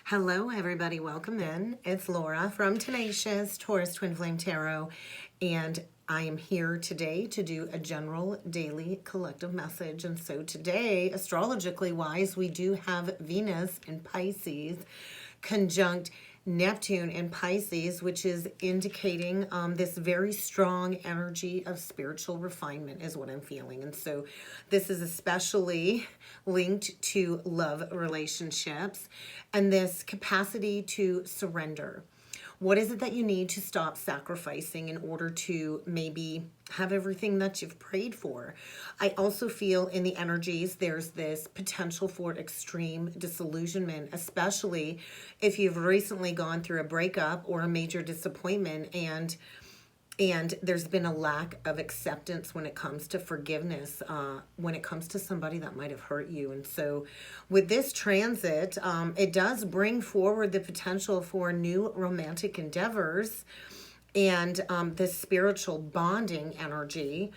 Hello, everybody. Welcome in. It's Laura from Tenacious Taurus Twin Flame Tarot, and I am here today to do a general daily collective message. And so today, astrologically wise, we do have Venus in Pisces conjunct Neptune in Pisces, which is indicating this very strong energy of spiritual refinement is what I'm feeling. And so this is especially linked to love relationships and this capacity to surrender. What is it that you need to stop sacrificing in order to maybe have everything that you've prayed for? I also feel in the energies there's this potential for extreme disillusionment, especially if you've recently gone through a breakup or a major disappointment and there's been a lack of acceptance when it comes to forgiveness, when it comes to somebody that might have hurt you. And so with this transit, it does bring forward the potential for new romantic endeavors and this spiritual bonding energy,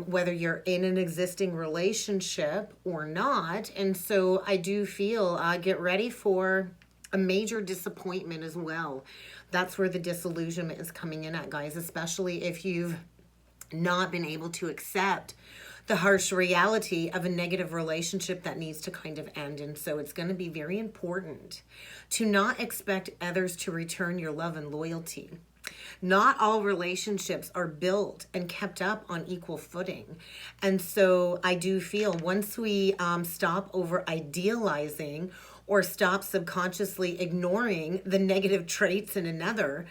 whether you're in an existing relationship or not. And so I do feel get ready for a major disappointment as well. That's where the disillusionment is coming in at, guys, especially if you've not been able to accept the harsh reality of a negative relationship that needs to kind of end. And so it's going to be very important to not expect others to return your love and loyalty. Not all relationships are built and kept up on equal footing. And so I do feel once we stop over idealizing or stop subconsciously ignoring the negative traits in another,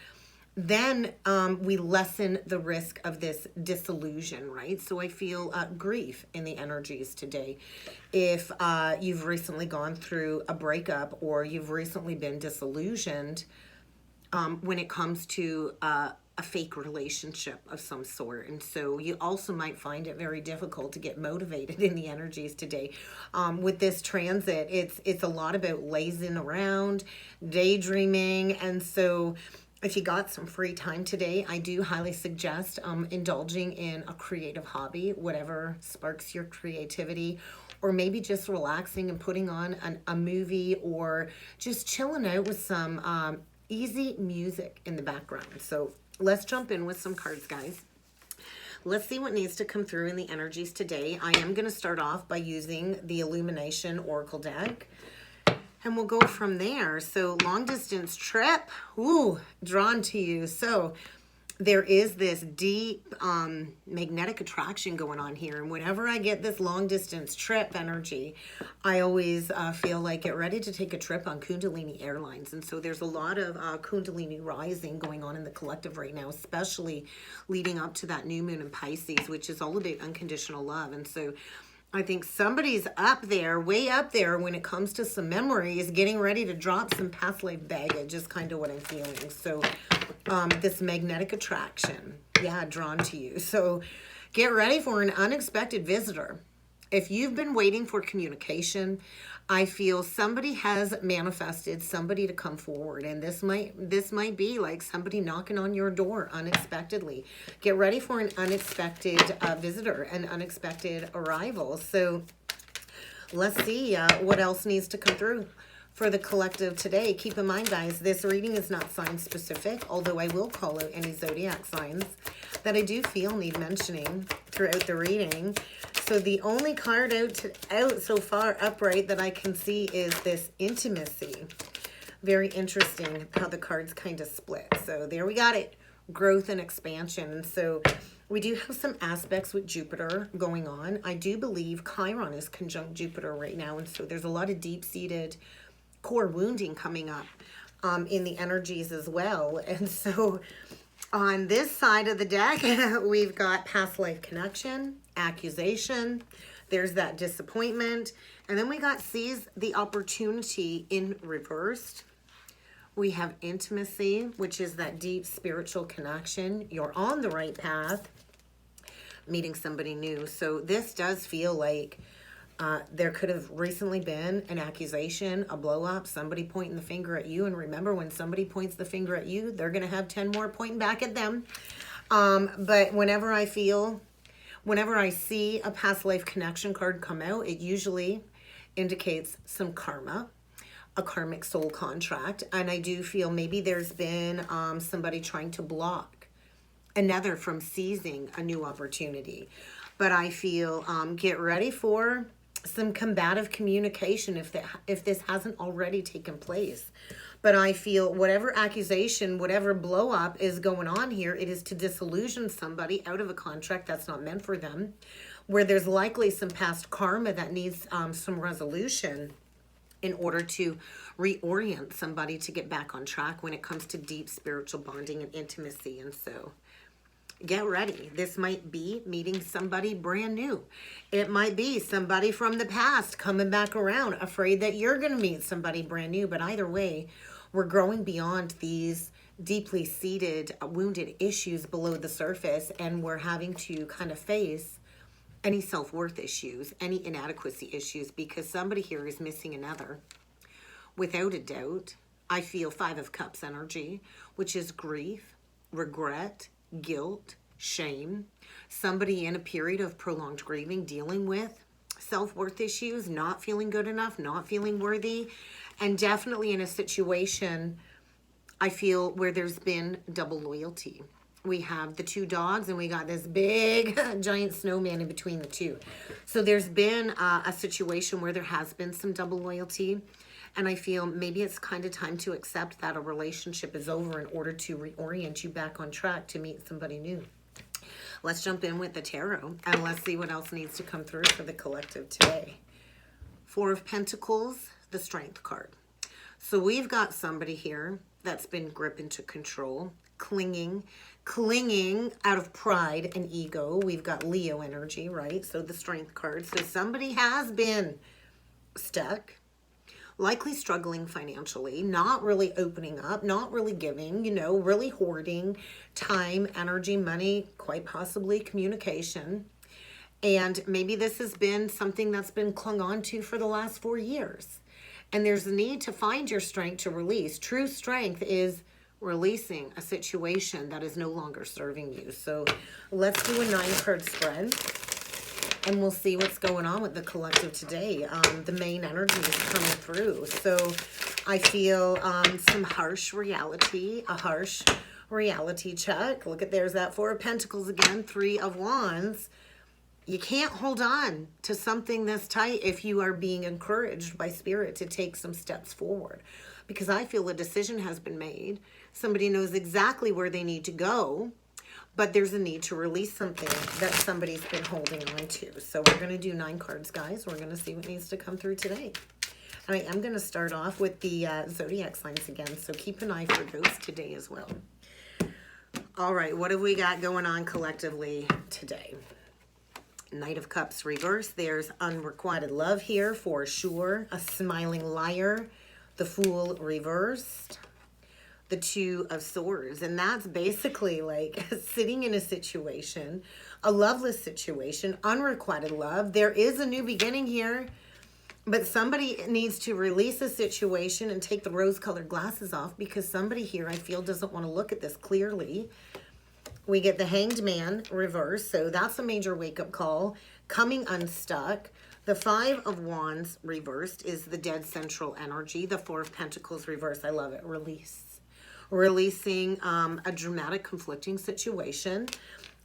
then we lessen the risk of this disillusion, right? So I feel grief in the energies today. If you've recently gone through a breakup or you've recently been disillusioned, when it comes to a fake relationship of some sort. And so you also might find it very difficult to get motivated in the energies today. With this transit, it's a lot about lazing around, daydreaming. And so if you got some free time today, I do highly suggest indulging in a creative hobby, whatever sparks your creativity, or maybe just relaxing and putting on a movie or just chilling out with some easy music in the background. So let's jump in with some cards, guys. Let's see what needs to come through in the energies today. I am going to start off by using the Illumination Oracle deck, and we'll go from there. So long distance trip, ooh, drawn to you. So there is this deep magnetic attraction going on here. And whenever I get this long distance trip energy, I always feel like get ready to take a trip on Kundalini Airlines. And so there's a lot of Kundalini rising going on in the collective right now, especially leading up to that new moon in Pisces, which is all about unconditional love. And so I think somebody's up there, way up there when it comes to some memories, getting ready to drop some past life baggage is kind of what I'm feeling. So this magnetic attraction, yeah, drawn to you. So get ready for an unexpected visitor. If you've been waiting for communication, I feel somebody has manifested somebody to come forward, and this might be like somebody knocking on your door unexpectedly. Get ready for an unexpected visitor, an unexpected arrival. So let's see what else needs to come through for the collective today. Keep in mind, guys, this reading is not sign specific, although I will call out any zodiac signs that I do feel need mentioning throughout the reading. So the only card out so far upright that I can see is this intimacy. Very interesting how the cards kind of split. So there we got it, growth and expansion. And so we do have some aspects with Jupiter going on. I do believe Chiron is conjunct Jupiter right now. And so there's a lot of deep-seated core wounding coming up in the energies as well. And so on this side of the deck, we've got past life connection, accusation, there's that disappointment, and then we got seize the opportunity in reversed. We have intimacy, which is that deep spiritual connection. You're on the right path, meeting somebody new. So this does feel like there could have recently been an accusation, a blow up, somebody pointing the finger at you. And remember, when somebody points the finger at you, they're going to have 10 more pointing back at them. But whenever I see a past life connection card come out, it usually indicates some karma. a karmic soul contract. And I do feel maybe there's been somebody trying to block another from seizing a new opportunity. But I feel get ready for some combative communication if this hasn't already taken place. But I feel whatever accusation, whatever blow up is going on here, it is to disillusion somebody out of a contract that's not meant for them, where there's likely some past karma that needs some resolution in order to reorient somebody to get back on track when it comes to deep spiritual bonding and intimacy. And so get ready. This might be meeting somebody brand new. It might be somebody from the past coming back around, afraid that you're going to meet somebody brand new. But either way, we're growing beyond these deeply seated, wounded issues below the surface, and we're having to kind of face any self-worth issues, any inadequacy issues, because somebody here is missing another. Without a doubt, I feel 5 of Cups energy, which is grief, regret, guilt, shame. Somebody in a period of prolonged grieving, dealing with self-worth issues, not feeling good enough, not feeling worthy, and definitely in a situation, I feel, where there's been double loyalty. We have the 2 dogs, and we got this big giant snowman in between the two. So there's been a situation where there has been some double loyalty, and I feel maybe it's kind of time to accept that a relationship is over in order to reorient you back on track to meet somebody new. Let's jump in with the tarot, and let's see what else needs to come through for the collective today. 4 of Pentacles, the Strength card. So we've got somebody here that's been gripped to control, clinging out of pride and ego. We've got Leo energy, right? So the Strength card. So somebody has been stuck, likely struggling financially, not really opening up, not really giving, really hoarding time, energy, money, quite possibly communication. And maybe this has been something that's been clung on to for the last 4 years. And there's a need to find your strength to release. True strength is releasing a situation that is no longer serving you. So let's do a 9-card spread, and we'll see what's going on with the collective today. The main energy is coming through. So I feel some harsh reality, a harsh reality check. Look at, there's that 4 of Pentacles again, 3 of Wands. You can't hold on to something this tight if you are being encouraged by Spirit to take some steps forward. Because I feel a decision has been made. Somebody knows exactly where they need to go, but there's a need to release something that somebody's been holding on to. So we're going to do 9 cards, guys. We're going to see what needs to come through today. And I am going to start off with the zodiac signs again, so keep an eye for those today as well. All right, what have we got going on collectively today? Knight of Cups reverse. There's unrequited love here for sure. A smiling liar. The Fool reversed. The 2 of Swords. And that's basically like sitting in a situation, a loveless situation, unrequited love. There is a new beginning here, but somebody needs to release a situation and take the rose-colored glasses off, because somebody here, I feel, doesn't want to look at this clearly. We get the Hanged Man reverse, so that's a major wake-up call. Coming unstuck. The 5 of Wands reversed is the dead central energy. The 4 of Pentacles reversed. I love it. Release. Releasing a dramatic conflicting situation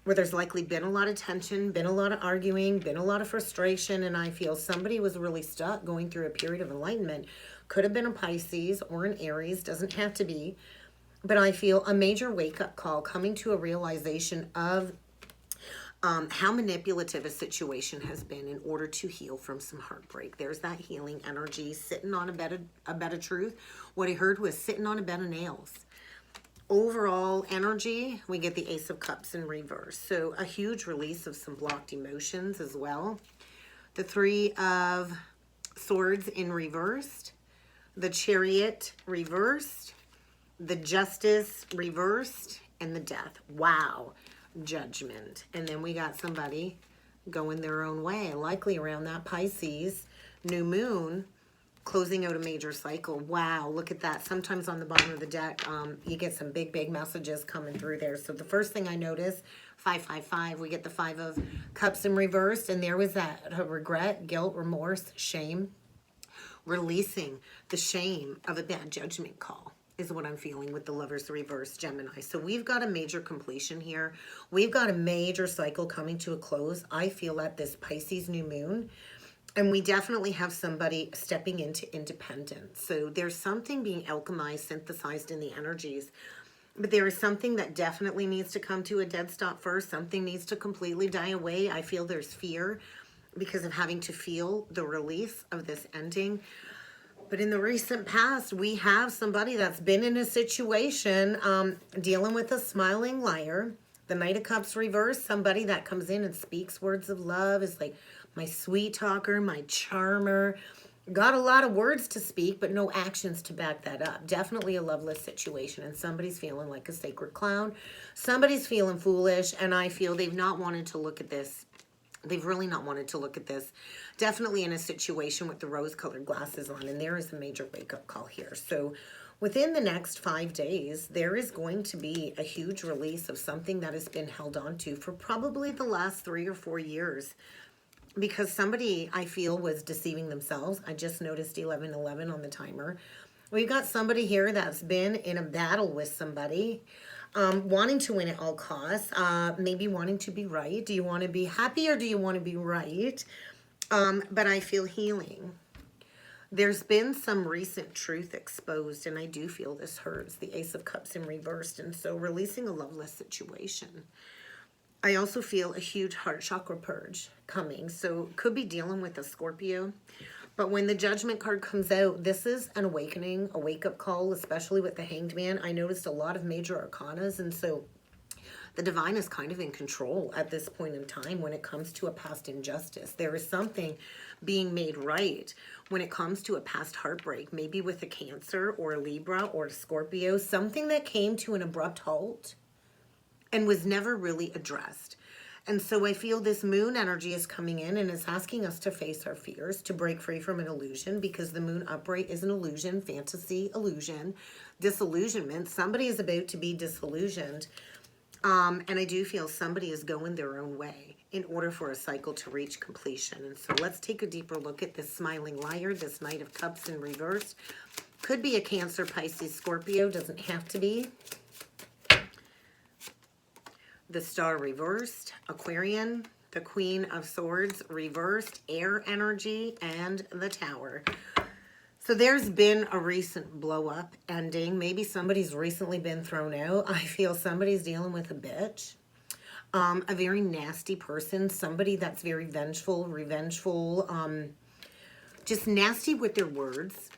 where there's likely been a lot of tension, been a lot of arguing, been a lot of frustration, and I feel somebody was really stuck going through a period of enlightenment. Could have been a Pisces or an Aries, doesn't have to be. But I feel a major wake-up call, coming to a realization of how manipulative a situation has been in order to heal from some heartbreak. There's that healing energy, sitting on a bed of truth. What I heard was sitting on a bed of nails. Overall energy, we get the Ace of Cups in reverse. So a huge release of some blocked emotions as well. The 3 of Swords in reversed. The Chariot reversed. The Justice reversed. And the Death. Wow. Judgment. And then we got somebody going their own way, likely around that Pisces new moon, closing out a major cycle. Wow, look at that. Sometimes on the bottom of the deck, you get some big messages coming through there. So the first thing I noticed, 555, we get the 5 of Cups in reverse, and there was that regret, guilt, remorse, shame. releasing the shame of a bad judgment call is what I'm feeling with the Lovers reverse Gemini. So we've got a major completion here. We've got a major cycle coming to a close. I feel at this Pisces new moon. And we definitely have somebody stepping into independence. So there's something being alchemized, synthesized in the energies. But there is something that definitely needs to come to a dead stop first. Something needs to completely die away. I feel there's fear because of having to feel the release of this ending. But in the recent past, we have somebody that's been in a situation dealing with a smiling liar. The Knight of Cups reverse, somebody that comes in and speaks words of love, is like my sweet talker, my charmer. Got a lot of words to speak, but no actions to back that up. Definitely a loveless situation, and somebody's feeling like a sacred clown. Somebody's feeling foolish, and I feel they've not wanted to look at this. They've really not wanted to look at this. Definitely in a situation with the rose-colored glasses on, and there is a major wake-up call here. So within the next 5 days, there is going to be a huge release of something that has been held on to for probably the last 3 or 4 years. Because somebody, I feel, was deceiving themselves. I just noticed 11:11 on the timer. We've got somebody here that's been in a battle with somebody, wanting to win at all costs, maybe wanting to be right. Do you want to be happy or do you want to be right? But I feel healing. There's been some recent truth exposed, and I do feel this hurts. The Ace of Cups in reversed, and so releasing a loveless situation. I also feel a huge heart chakra purge coming. So could be dealing with a Scorpio. But when the Judgment card comes out, this is an awakening, a wake-up call, especially with the Hanged Man. I noticed a lot of major arcanas, and so the divine is kind of in control at this point in time when it comes to a past injustice. There is something being made right when it comes to a past heartbreak, maybe with a Cancer or a Libra or a Scorpio, something that came to an abrupt halt and was never really addressed. And so I feel this moon energy is coming in and is asking us to face our fears, to break free from an illusion, because the moon upright is an illusion, fantasy, illusion, disillusionment. Somebody is about to be disillusioned. And I do feel somebody is going their own way in order for a cycle to reach completion. And so let's take a deeper look at this smiling liar, this Knight of Cups in reverse. Could be a Cancer, Pisces, Scorpio, doesn't have to be. The Star reversed, Aquarian, the Queen of Swords reversed, air energy, and the Tower. So there's been a recent blow up ending. Maybe somebody's recently been thrown out. I feel somebody's dealing with a bitch. A very nasty person, somebody that's very vengeful, revengeful, just nasty with their words.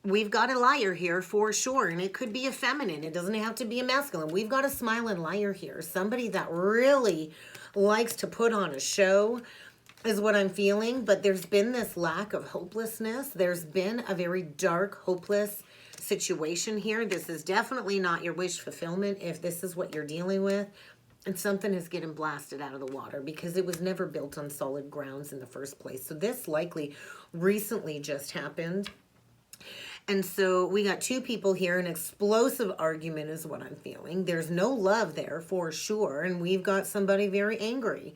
We've got a liar here for sure, and it could be a feminine. It doesn't have to be a masculine. We've got a smiling liar here. Somebody that really likes to put on a show is what I'm feeling, but there's been this lack of hopelessness. There's been a very dark, hopeless situation here. This is definitely not your wish fulfillment if this is what you're dealing with, and something is getting blasted out of the water because it was never built on solid grounds in the first place. So this likely recently just happened. And so we got two people here. An explosive argument is what I'm feeling. There's no love there for sure. And we've got somebody very angry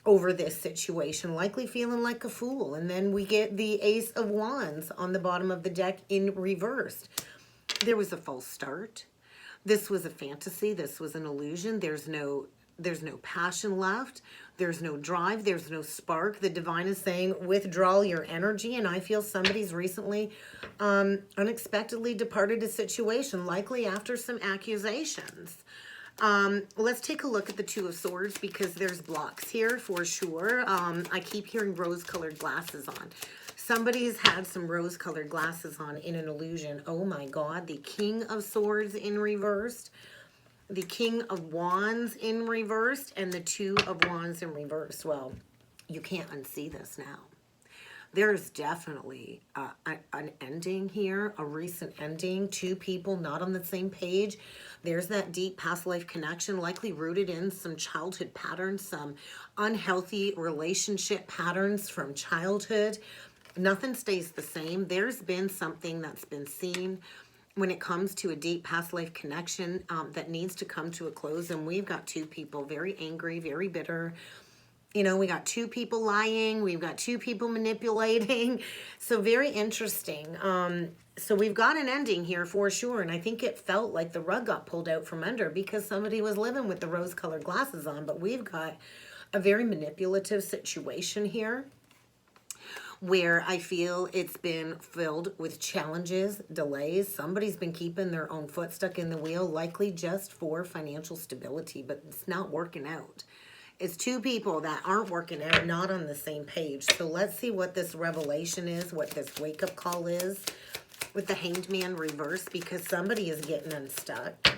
over this situation, likely feeling like a fool. And then we get the Ace of Wands on the bottom of the deck in reversed. There was a false start. This was a fantasy. This was an illusion. There's no passion left. There's no drive. There's no spark. The divine is saying, withdraw your energy. And I feel somebody's recently unexpectedly departed a situation, likely after some accusations. Let's take a look at the Two of Swords because there's blocks here for sure. I keep hearing rose-colored glasses on. Somebody's had some rose-colored glasses on in an illusion. Oh my God, the King of Swords in reversed. The King of Wands in reversed and the Two of Wands in reverse. Well, you can't unsee this now. There's definitely an ending here, a recent ending. Two people not on the same page. There's that deep past life connection, likely rooted in some childhood patterns, some unhealthy relationship patterns from childhood. Nothing stays the same. There's been something that's been seen when it comes to a deep past life connection that needs to come to a close. And we've got two people very angry, very bitter, You know, we got two people lying. We've got two people manipulating. So very interesting. So we've got an ending here for sure. And I think it felt like the rug got pulled out from under because somebody was living with the rose-colored glasses on. But we've got a very manipulative situation here where I feel it's been filled with challenges, delays. Somebody's been keeping their own foot stuck in the wheel, likely just for financial stability, but it's not working out. It's two people that aren't working out, not on the same page. So let's see what this revelation is, what this wake-up call is with the Hanged Man reverse, because somebody is getting unstuck.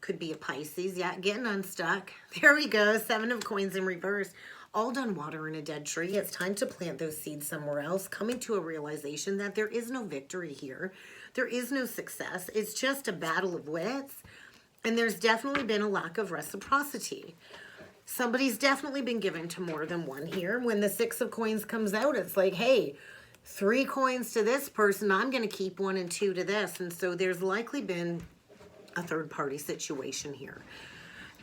Could be a Pisces. Yeah, getting unstuck. There we go. 7 of Coins in reverse. All done watering a dead tree. It's time to plant those seeds somewhere else, coming to a realization that there is no victory here. There is no success. It's just a battle of wits. And there's definitely been a lack of reciprocity. Somebody's definitely been given to more than one here. When the 6 of Coins comes out, it's like, hey, 3 coins to this person. I'm going to keep 1 and 2 to this. And so there's likely been a third-party situation here.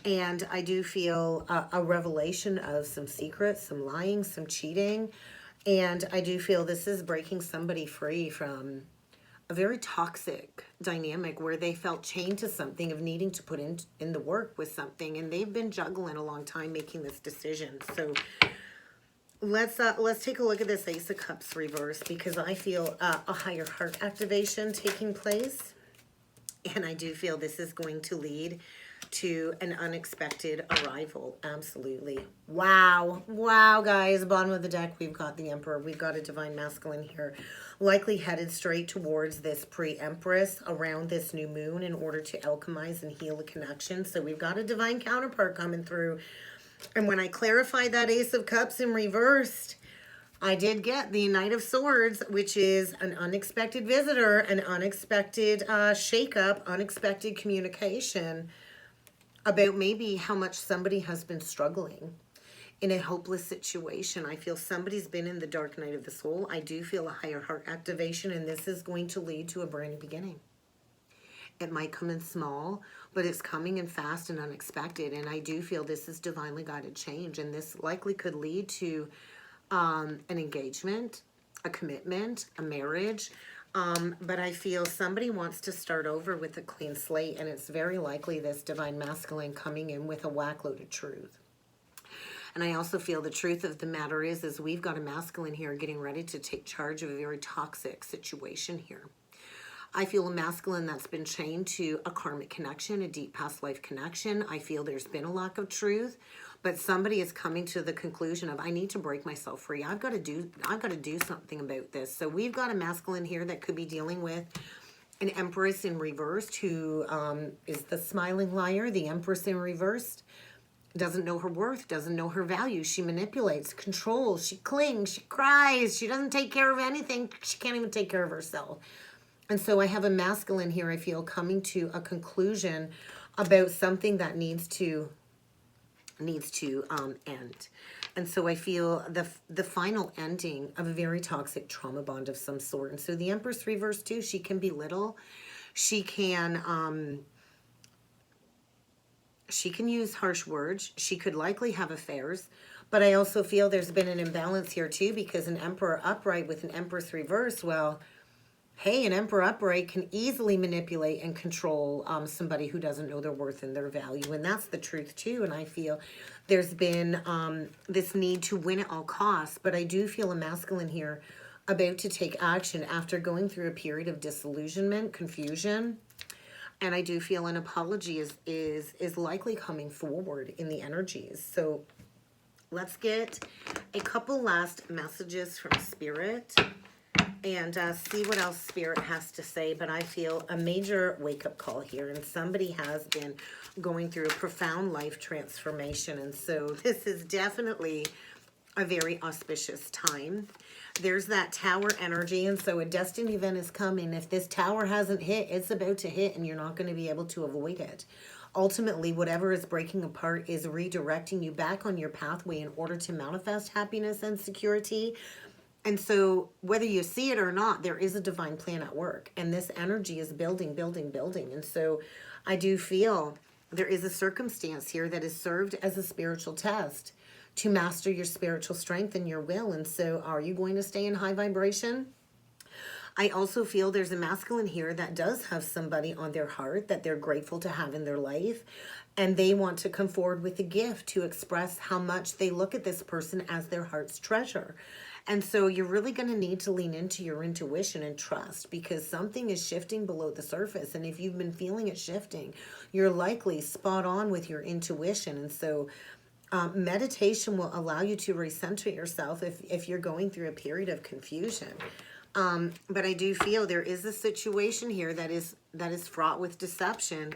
And I do feel a revelation of some secrets, some lying, some cheating. And I do feel this is breaking somebody free from a very toxic dynamic where they felt chained to something, of needing to put in the work with something. And they've been juggling a long time making this decision. So let's take a look at this Ace of Cups reverse, because I feel a higher heart activation taking place. And I do feel this is going to lead to an unexpected arrival. Absolutely. Wow. Wow, guys. Bottom of the deck, we've got the Emperor. We've got a Divine Masculine here. Likely headed straight towards this pre-Empress around this new moon in order to alchemize and heal a connection. So we've got a Divine counterpart coming through. And when I clarified that Ace of Cups in reversed, I did get the Knight of Swords, which is an unexpected visitor, an unexpected shakeup, unexpected communication about maybe how much somebody has been struggling in a hopeless situation. I feel somebody's been in the dark night of the soul. I do feel a higher heart activation, and this is going to lead to a brand new beginning. It might come in small, but it's coming in fast and unexpected. And I do feel this is divinely guided change, and this likely could lead to an engagement, a commitment, a marriage. But I feel somebody wants to start over with a clean slate, and it's very likely this Divine Masculine coming in with a whack-load of truth. And I also feel the truth of the matter is we've got a masculine here getting ready to take charge of a very toxic situation here. I feel a masculine that's been chained to a karmic connection, a deep past life connection. I feel there's been a lack of truth, but somebody is coming to the conclusion of, I need to break myself free. I've got to do something about this. So we've got a masculine here that could be dealing with an Empress in reversed, who is the smiling liar. The Empress in reversed doesn't know her worth, doesn't know her value. She manipulates, controls, she clings, she cries, she doesn't take care of anything. She can't even take care of herself. And so I have a masculine here, I feel, coming to a conclusion about something that needs to end. And so I feel the final ending of a very toxic trauma bond of some sort. And so the Empress reverse too, she can belittle, she can use harsh words, she could likely have affairs. But I also feel there's been an imbalance here too, because an Emperor upright with an Empress reverse, well, hey, an Emperor upright can easily manipulate and control somebody who doesn't know their worth and their value. And that's the truth too. And I feel there's been this need to win at all costs. But I do feel a masculine here about to take action after going through a period of disillusionment, confusion. And I do feel an apology is likely coming forward in the energies. So let's get a couple last messages from Spirit and see what else Spirit has to say. But I feel a major wake-up call here, and somebody has been going through a profound life transformation. And so this is definitely a very auspicious time. There's that Tower energy, and so a destined event is coming. If this Tower hasn't hit, it's about to hit, and you're not going to be able to avoid it. Ultimately, whatever is breaking apart is redirecting you back on your pathway in order to manifest happiness and security. And so whether you see it or not, there is a divine plan at work. And this energy is building, building, building. And so I do feel there is a circumstance here that is served as a spiritual test to master your spiritual strength and your will. And so are you going to stay in high vibration? I also feel there's a masculine here that does have somebody on their heart that they're grateful to have in their life. And they want to come forward with a gift to express how much they look at this person as their heart's treasure. And so you're really going to need to lean into your intuition and trust, because something is shifting below the surface. And if you've been feeling it shifting, you're likely spot on with your intuition. And so meditation will allow you to recenter yourself if you're going through a period of confusion. But I do feel there is a situation here that is fraught with deception,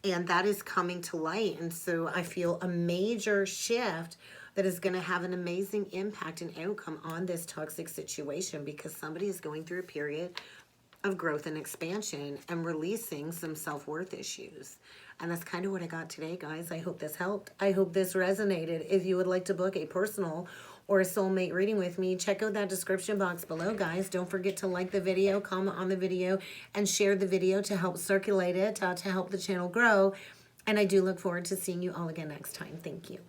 and that is coming to light. And so I feel a major shift that is going to have an amazing impact and outcome on this toxic situation, because somebody is going through a period of growth and expansion and releasing some self-worth issues. And that's kind of what I got today, guys. I hope this helped. I hope this resonated. If you would like to book a personal or a soulmate reading with me, check out that description box below, guys. Don't forget to like the video, comment on the video, and share the video to help circulate it, to help the channel grow. And I do look forward to seeing you all again next time. Thank you.